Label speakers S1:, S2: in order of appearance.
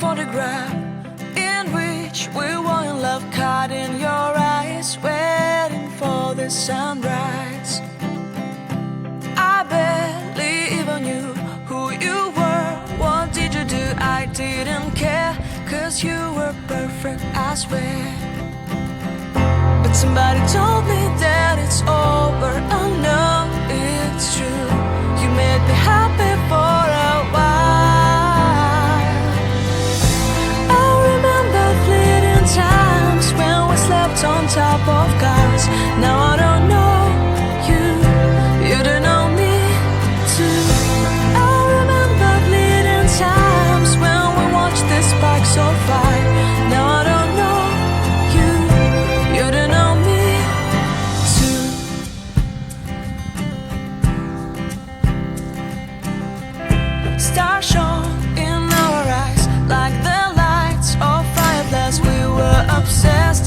S1: photograph in which we were in love, caught in your eyes, waiting for the sunrise. I barely even knew who you were. What did you do? I didn't care, 'cause you were perfect, I swear. But somebody told me that it's over. I know it's true. You made me happy for a while. I remember fleeting times when we slept on top of cars. Now I don't know you, you don't know me too. I remember fleeting times when we watched the sparks of fire. Now I don't know you, you don't know me too. Stars shone in our eyes like the lights of fireflies. We were obsessed